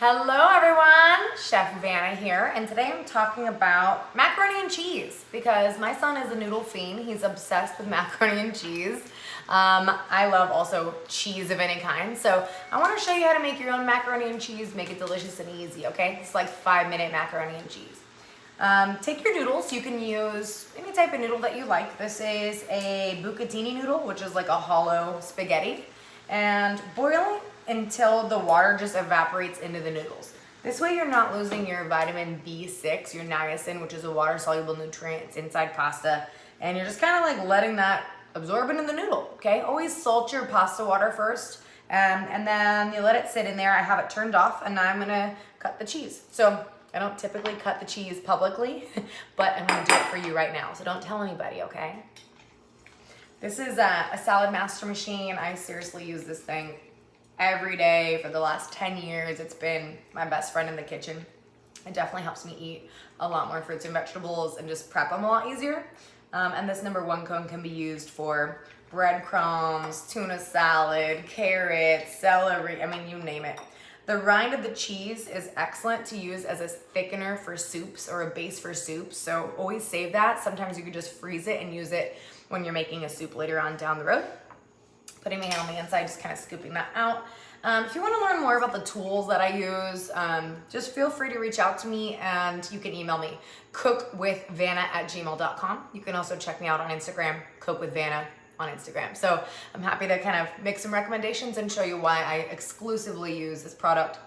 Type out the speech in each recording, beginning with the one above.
Hello everyone, Chef Vanna here, and today I'm talking about macaroni and cheese because my son is a noodle fiend. He's obsessed with macaroni and cheese. I love also cheese of any kind, so I want to show you how to make your own macaroni and cheese, make it delicious and easy, okay? It's like 5-minute macaroni and cheese. Take your noodles. You can use any type of noodle that you like. This is a bucatini noodle, which is like a hollow spaghetti, and boil it until the water just evaporates into the noodles. This way you're not losing your vitamin B6, your niacin, which is a water-soluble nutrient. It's inside pasta, and you're just kind of like letting that absorb into the noodle, okay? Always salt your pasta water first, and then you let it sit in there. I have it turned off, and now I'm gonna cut the cheese. So I don't typically cut the cheese publicly, but I'm gonna do it for you right now, so don't tell anybody, okay? This is a salad master machine. I seriously use this thing every day for the last 10 years. It's been my best friend in the kitchen. It definitely helps me eat a lot more fruits and vegetables and just prep them a lot easier. And this #1 cone can be used for breadcrumbs, tuna salad, carrots, celery, I mean, you name it. The rind of the cheese is excellent to use as a thickener for soups or a base for soups, so always save that. Sometimes you could just freeze it and use it when you're making a soup later on down the road. Putting my hand on the inside, just kind of scooping that out. If you want to learn more about the tools that I use, just feel free to reach out to me, and you can email me, cookwithvanna@gmail.com. You can also check me out on Instagram, cookwithvanna on Instagram. So I'm happy to kind of make some recommendations and show you why I exclusively use this product.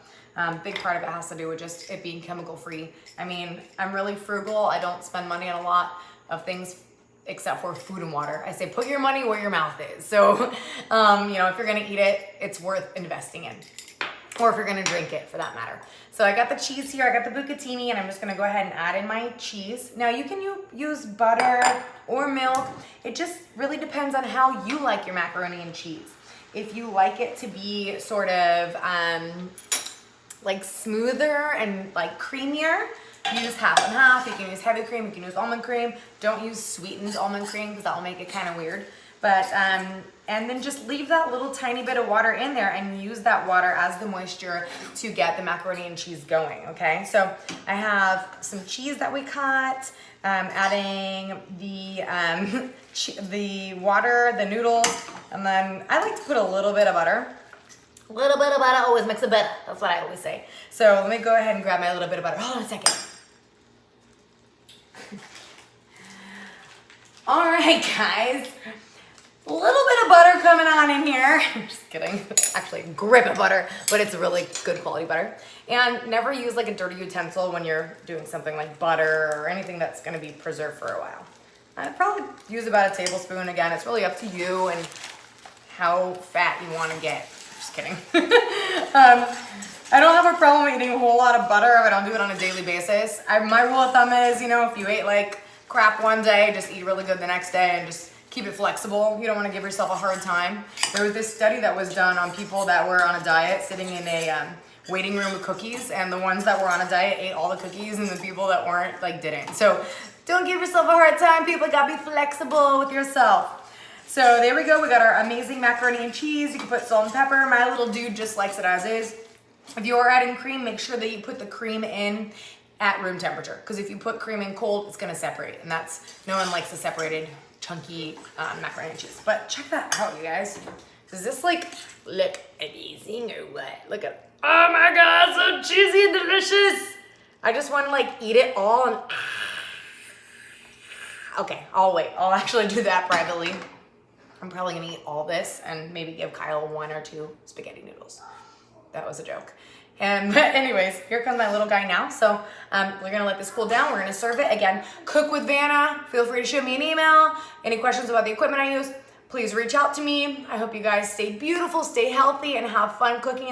Big part of it has to do with just it being chemical free. I mean, I'm really frugal. I don't spend money on a lot of things except for food and water. I say put your money where your mouth is. So, you know, if you're gonna eat it, it's worth investing in. Or if you're gonna drink it, for that matter. So I got the cheese here, I got the bucatini, and I'm just gonna go ahead and add in my cheese. Now you can use butter or milk. It just really depends on how you like your macaroni and cheese. If you like it to be sort of like smoother and like creamier, use half and half. You can use heavy cream, you can use almond cream. Don't use sweetened almond cream because that will make it kind of weird. But, and then just leave that little tiny bit of water in there and use that water as the moisture to get the macaroni and cheese going, okay? So I have some cheese that we cut, adding the water, the noodles, and then I like to put a little bit of butter. A little bit of butter always makes it better. That's what I always say. So let me go ahead and grab my little bit of butter. Hold on a second. All right, guys. A little bit of butter coming on in here. I'm just kidding. Actually, a grip of butter, but it's really good quality butter. And never use like a dirty utensil when you're doing something like butter or anything that's gonna be preserved for a while. I'd probably use about a tablespoon. Again, it's really up to you and how fat you wanna get. Just kidding. I don't have a problem eating a whole lot of butter if I don't do it on a daily basis. My rule of thumb is, you know, if you ate like crap one day, just eat really good the next day and just keep it flexible. You don't want to give yourself a hard time. There was this study that was done on people that were on a diet sitting in a waiting room with cookies, and the ones that were on a diet ate all the cookies and the people that weren't like didn't. So don't give yourself a hard time, people. Gotta be flexible with yourself. So there we go. We got our amazing macaroni and cheese. You can put salt and pepper. My little dude just likes it as is. If you are adding cream, make sure that you put the cream in at room temperature, because if you put cream in cold, it's gonna separate, and no one likes a separated chunky macaroni and cheese. But check that out, you guys. Does this like look amazing or what? Look at, oh my God, so cheesy and delicious. I just want to like eat it all and okay, I'll wait. I'll actually do that privately. I'm probably gonna eat all this and maybe give Kyle 1 or 2 spaghetti noodles. That was a joke. But anyways, here comes my little guy now. So we're gonna let this cool down. We're gonna serve it. Again, Cook with Vanna. Feel free to shoot me an email. Any questions about the equipment I use, please reach out to me. I hope you guys stay beautiful, stay healthy, and have fun cooking.